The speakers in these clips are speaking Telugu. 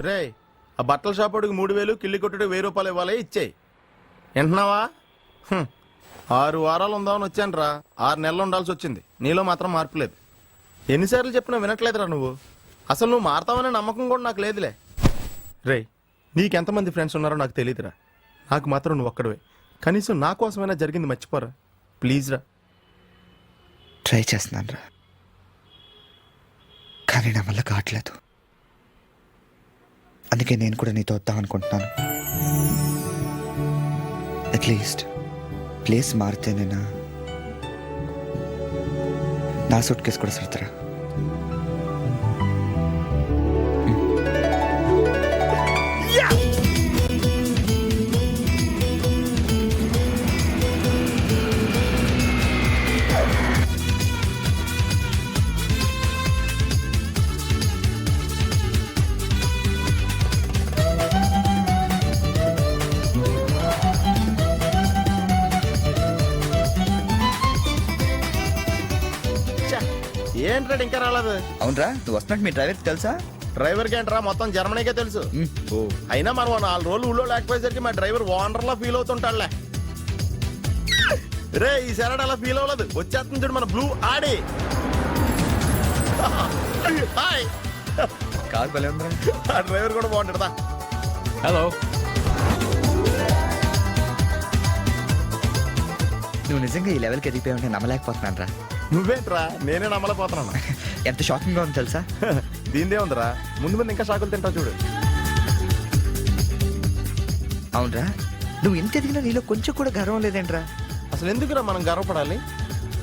రే ఆ బట్టల షాప్ వాడికి 3000, కిల్లి కొట్టుడికి 1000 రూపాయలు ఇవ్వాలి, ఇచ్చేయి. వింటున్నావా? 6 వారాలు ఉందామని వచ్చాను రా, 6 నెలలు ఉండాల్సి వచ్చింది. నీలో మాత్రం మార్పు లేదు. ఎన్నిసార్లు చెప్పినా వినట్లేదురా నువ్వు. అసలు నువ్వు మారతావనే నమ్మకం కూడా నాకు లేదులే. రే నీకెంతమంది ఫ్రెండ్స్ ఉన్నారో నాకు తెలియదురా, నాకు మాత్రం నువ్వు ఒక్కడవే. కనీసం నా కోసమైనా జరిగింది మర్చిపోరా ప్లీజ్ రా. ట్రై చేస్తున్నాను రా, కానీ నా వల్ల కావట్లేదు. అందుకే నేను కూడా నీతో వద్దాం అనుకుంటున్నాను. అట్లీస్ట్ ప్లేస్ మారితేనేనా నా సూట్ కేసు కూడా సర్దరా. ఏంట్రా ఇంకా రాలేదు? అవునరా, నువ్వు వస్తున్నట్టు మీ డ్రైవర్కి తెలుసా? డ్రైవర్కి ఏంట్రా, మొత్తం జర్మనీకే తెలుసు. అయినా మనం 4 రోజులు ఊళ్ళో లేకపోయేసరికి మా డ్రైవర్ ఓనర్ లా ఫీల్ అవుతుంటాడులే. రే ఈ సెరడ్ అలా ఫీల్ అవ్వలేదు, వచ్చేస్తుంది చూడు మన బ్లూ ఆడి. హాయ్. కాదు భలే ఉందా? ఆ డ్రైవర్ కూడా బాగుంటాడా? హలో. నువ్వు నిజంగా ఈ లెవెల్కి ఎదిగిపోయి ఉంటే నమ్మలేకపోతున్నాను రా. నువ్వేంట్రా, నేనే నమ్మలేకపోతున్నాను. ఎంత షాకింగ్ గా ఉంది తెలుసా? దీనిదే ఉందిరా, ముందు ముందు ఇంకా షాకులు తింటావు చూడు. అవునరా, నువ్వు ఎంత ఎదిగినా నీలో కొంచెం కూడా గర్వం లేదేంట్రా? అసలు ఎందుకురా మనం గర్వపడాలి?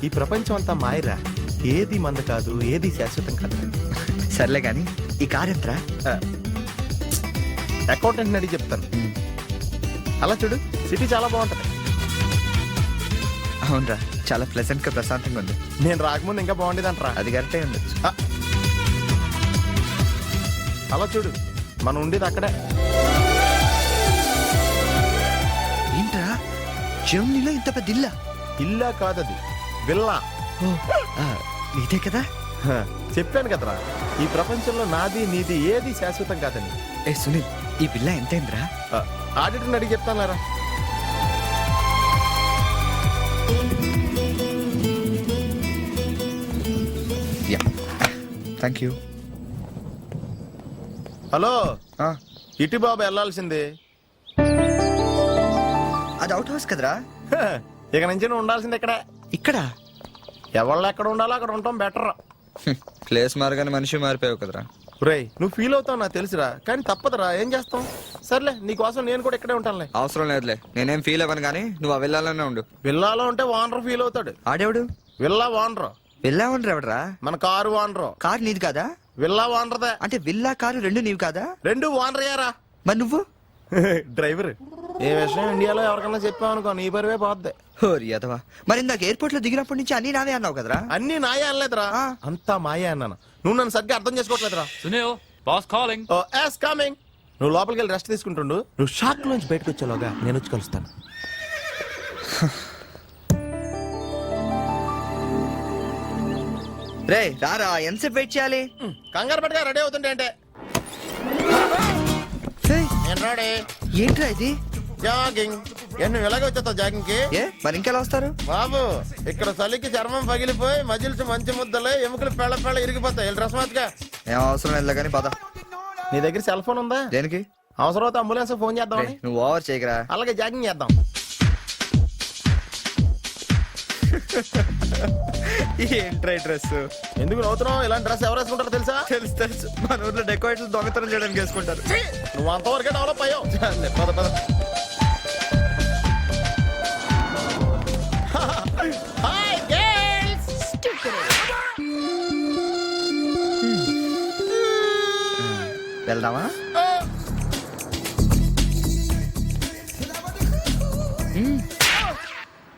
ఈ ప్రపంచం అంతా మాయరా, ఏది మంద కాదు, ఏది శాశ్వతం కాదు. సర్లే గాని ఈ కార్ ఎంతరా? అకౌంటెంట్ అడిగి చెప్తాను. అలా చూడు, సిటీ చాలా బాగుంటది. అవునరా, చాలా ప్లెజెంట్ గా ప్రశాంతంగా ఉంది. నేను రాకముందు ఇంకా బాగుండేదంటరా. అది కరెక్టే ఉండొచ్చు. అలా చూడు, మనం ఉండేది అక్కడే. ఏంట్రా, జర్మనీలో ఇంత పెద్ద ఇల్లా? ఇల్లా కాదది, విల్లా. నీదే కదా? చెప్పాను కదరా, ఈ ప్రపంచంలో నాది నీది ఏది శాశ్వతం కాదని. ఏ సునీల్, ఈ విల్లా ఎంతైందిరా? ఆడిటర్ని అడిగి చెప్తాను. Thank you. హలో, ఇటు బాబు వెళ్ళాల్సింది. అది అవుట్ హౌస్ కదరా? ఇక నుంచి నువ్వు ఉండాల్సింది ఇక్కడే. ఇక్కడ ఎవళ్ళు ఎక్కడ ఉండాలో అక్కడ ఉండటం బెటర్. ప్లేస్ మారగానే మనిషి మారిపోయావు కదరా. రేయ్ నువ్వు ఫీల్ అవుతావు నాకు తెలుసురా, కానీ తప్పదురా, ఏం చేస్తాం. సర్లే, నీకోసం నేను కూడా ఇక్కడే ఉంటానులే. అవసరం లేదులే, నేనేం ఫీల్ అవ్వను కానీ నువ్వు ఆ విల్లాలోనే ఉండు. విల్లాలో ఉంటే ఓనర్ ఫీల్ అవుతాడు. ఆడేవాడు? Villa owner. విల్లా ఓనర్ ఎవడరా? మన కారు ఓనర్. కారు నీది కాదా? విల్లా ఓనర్దే. అంటే విల్లా కారు రెండు నీవి కాదా? రెండు ఓనర్ అయ్యారా. మరి నువ్వు డ్రైవర్. ఏ విషయం ఇండియాలో ఎవరికన్నా చెప్పావనుకో నీ పరివే పోద్ది. హోరి అదవా, మరి ఇందాక ఎయిర్పోర్ట్ లో దిగినప్పటి నుంచి అన్ని నావే అన్నావు కదరా? అన్ని నాయే అనలేదురా, అంతా మాయే అన్నాను. నువ్వు నన్ను సరిగ్గా అర్థం చేసుకోవట్లేదురా. Sunil, boss calling. Oh yes coming. నువ్వు లోపలికి వెళ్ళి రెస్ట్ తీసుకుంటుండు, నువ్వు షాక్ నుంచి బయటకు వచ్చేలోగా నేను వచ్చి కలుస్తాను. రే రారా, ఎంతసేపు వెయిట్ చేయాలి? కంగారు పట్టుగా రెడీ అవుతుంటే అంటే నేను రెడీ. ఏంట్రా ఇది? జాగింగ్. నువ్వు ఎలాగ వచ్చేస్తావు జాగింగ్ కి? ఏ మరి ఇంకెలా వస్తారు బాబు? ఇక్కడ చలికి చర్మం పగిలిపోయి మజిల్స్ మంచి ముద్దలే, ఎముకలు పెళ్ళ పెళ్ళ ఇరిగిపోతాయి. డ్రెస్ మార్చుగా. ఏం అవసరం లేదు కానీ పద. నీ దగ్గర సెల్ ఫోన్ ఉందా? దేనికి? అవసరం అయితే అంబులెన్స్ ఫోన్ చేద్దామని. నువ్వు ఓవర్ చేయకరా. అలాగే జాగింగ్ చేద్దాం. ఏంట్రా డ్రెస్? ఎందుకు నవ్వుతున్నావు? ఇలాంటి డ్రెస్ ఎవరు వేసుకుంటారో తెలుసా? తెలుసు తెలుసు, మన ఊర్లో డెకోరేట్లు దొంగతనం చేయడానికి వేసుకుంటారు. నువ్వు అంతవరకే డెవలప్ అయ్యావు. పద పద. Hi girls. వెళ్దామా?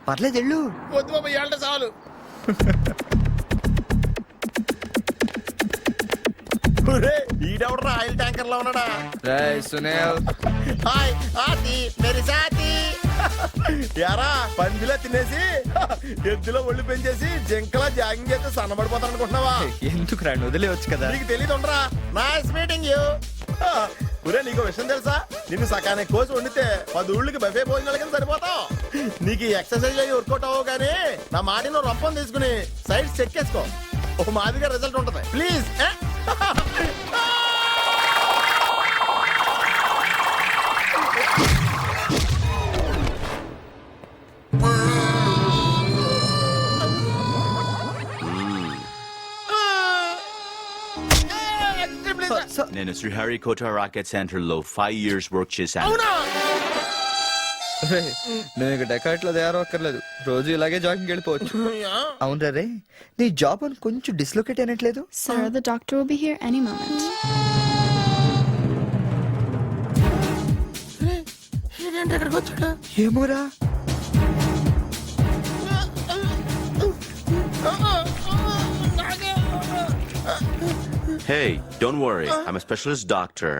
పర్లేదు వెళ్ళు. వద్దు బాబు, ఏళ్ళ చాలు. ఈడెవడరా ఆయిల్ ట్యాంకర్ లో ఉన్నాడా? సునీల్. హాయ్ ఆతి మేరీ సాతి. యారా పందిలా తినేసి ఎద్దులో ఒళ్ళు పెంచేసి జింకలా జాగింగ్ చేస్తే సన్నబడిపోతాను అనుకుంటున్నావా? ఎందుకు రా, వదిలేవచ్చు కదా. నీకు తెలియదు ఉండరా. Nice meeting you. ఒరే నీకు విషయం తెలుసా, నిన్ను సకానికి కోసి వండితే 10 ఊళ్ళకి బఫే భోజనాల కింద సరిపోతావు. నీకు ఈ ఎక్సర్సైజ్ అయ్యి వర్కౌట్ అవ్వవు కానీ నా మాటిలో రప్పం తీసుకుని సైడ్ చెక్ చేసుకో, ఒక మాదిరిగా రిజల్ట్ ఉంటుంది. ప్లీజ్. నేను శ్రీహరికోట రాకెట్ సెంటర్ లో 5 years వర్క్ చేశాను. నువ్వు ఇక డెకాట్లో తయారవక్కర్లేదు, రోజు ఇలాగే జాగింగ్ వెళ్ళిపోవచ్చు. అవునరా రే, నీ జాబ్ అని కొంచెం dislocate అయినట్లేదు. Sir, the doctor will be here any moment. ఏమోరా, Hey, don't worry. I'm a specialist doctor.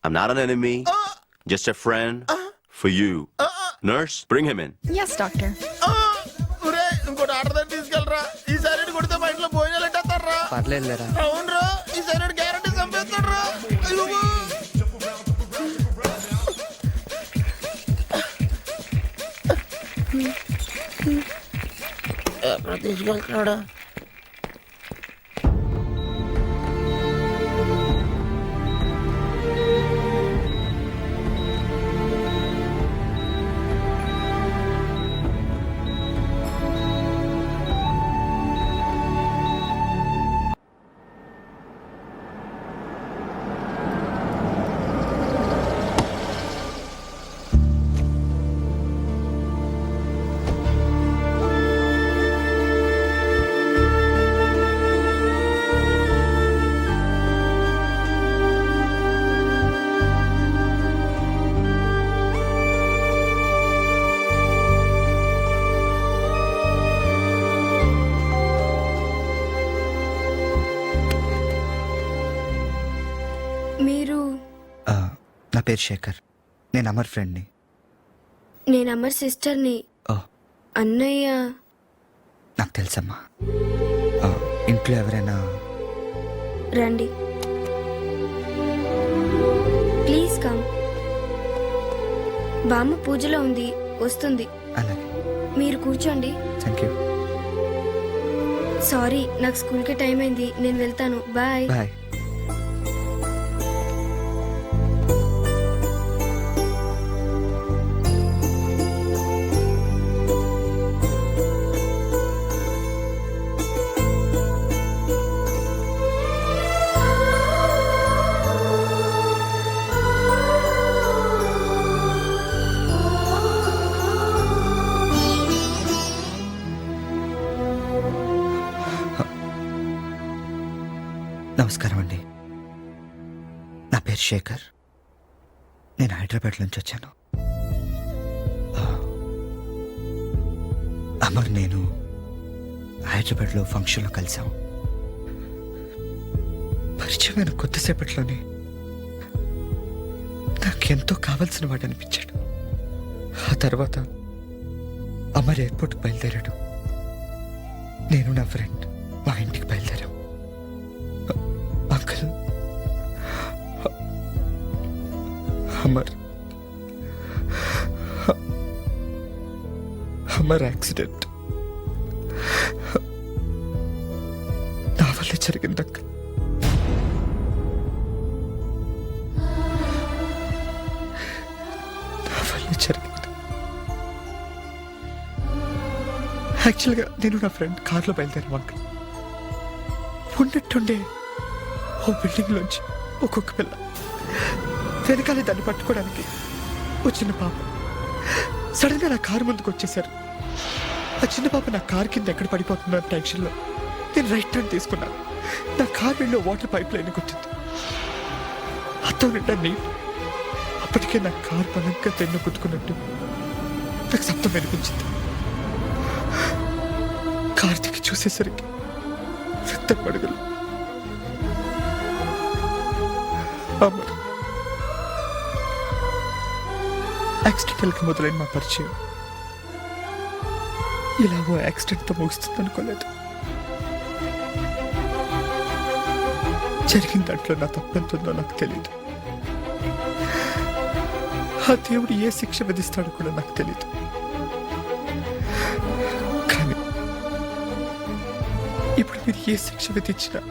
I'm not an enemy. Just a friend for you. Nurse, bring him in. Yes, doctor. ఒరే ఇంకోటి ఆర్డర్ దగ్గర తీసుకెళ్ళరా, ఈ సైడ్ కొడితే మా ఇంట్లో భోజనాలు ఎట్టేస్తారా. పర్లేదులేరా. అవునరా, ఈ సైడ్ గ్యారంటీ చంపేస్తాడరా. ఎప్పుడు తీసుకెళ్తున్నాడా? మీరు? నా పేరు శేఖర్, నేను అమర్ ఫ్రెండ్ని. నేను అమర్ సిస్టర్ని. ఓ, అన్నయ్య నాకు తెలుసమ్మా. ఇంట్లో ఎవరైనా రండి, ప్లీజ్ కమ్. బామ్మ పూజలో ఉంది, వస్తుంది. అలాగే, మీరు కూర్చోండి. Thank you. సారీ, నాకు స్కూల్కి టైం అయింది, నేను వెళ్తాను. బాయ్. బాయ్. నమస్కారం అండి, నా పేరు శేఖర్, నేను హైదరాబాద్ నుంచి వచ్చాను. అమర్ నేను హైదరాబాద్లో ఫంక్షన్లో కలిసాం. పరిచయమైన కొద్దిసేపట్లోనే నాకెంతో కావాల్సిన వాడు అనిపించాడు. ఆ తర్వాత అమర్ ఎయిర్పోర్ట్కి బయలుదేరాడు, నేను నా ఫ్రెండ్ మా ఇంటికి బయలుదేరాం. అంకుల్, అమర్ యాక్సిడెంట్ నా వల్లే జరిగింది అంకుల్. నా వల్లే జరిగింది. యాక్చువల్గా నేను నా ఫ్రెండ్ కార్లో బయలుదేరాం అంకుల్. ఉన్నట్టుండే ఓ బిల్డింగ్ లోంచి ఒక్కొక్క పిల్ల వెనకాలే దాన్ని పట్టుకోవడానికి ఓ చిన్న పాప సడన్ గా నా కారు ముందుకు వచ్చేసారు. ఆ చిన్న పాప నా కార్ కింద ఎక్కడ పడిపోతుందో టెన్షన్లో నేను రైట్ టర్న్ తీసుకున్నాను. నా car window water pipe line కొట్టింది. అత్తం నిండా నీళ్ళు. అప్పటికే నా కార్ బలంగా తెన్ను కుట్టుకున్నట్టు నాకు శబ్దం వినిపించింది. కార్ దిగి చూసేసరికి రక్తం పడుగులు. అమర్ యాక్సిడెంటల్ గా మొదలైన మా పరిచయం ఇలా ఓ యాక్సిడెంట్ తో ముగుస్తుంది అనుకోలేదు. జరిగిన దాంట్లో నా తప్పెంతుందో నాకు తెలియదు. ఆ దేవుడు ఏ శిక్ష విధిస్తాడో కూడా నాకు తెలియదు. కానీ ఇప్పుడు మీరు ఏ శిక్ష విధించినా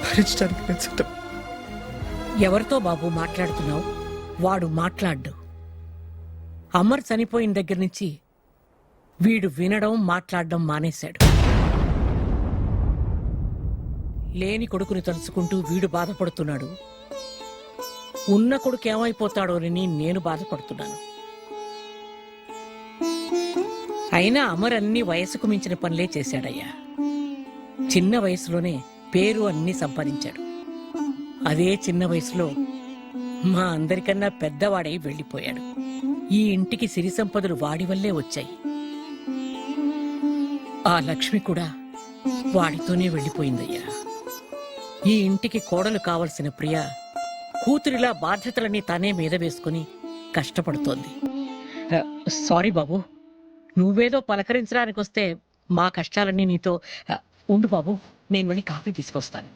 భరించడానికి నేను సిద్ధం. ఎవరితో బాబు మాట్లాడుతున్నావు? వాడు మాట్లాడ్డు. అమర్ చనిపోయిన దగ్గర నుంచి వీడు వినడం మాట్లాడడం మానేశాడు. లేని కొడుకుని తలుచుకుంటూ వీడు బాధపడుతున్నాడు. ఉన్న కొడుకు ఏమైపోతాడోనని నేను బాధపడుతున్నాను. అయినా అమర్ అన్ని వయసుకు మించిన పనులే చేశాడయ్యా. చిన్న వయసులోనే పేరు అన్ని సంపాదించాడు. అదే చిన్న వయసులో మా అందరికన్నా పెద్దవాడై వెళ్ళిపోయాడు. ఈ ఇంటికి సిరి సంపదలు వాడి వల్లే వచ్చాయి. ఆ లక్ష్మి కూడా వాడితోనే వెళ్ళిపోయిందయ్యా. ఈ ఇంటికి కోడలు కావలసిన ప్రియ కూతురిలా బాధ్యతలన్నీ తానే మీద వేసుకుని కష్టపడుతోంది. సారీ బాబు, నువ్వేదో పలకరించడానికి వస్తే మా కష్టాలన్నీ నీతో. ఉండు బాబు, నేను వెళ్ళి కాఫీ తీసుకొస్తాను.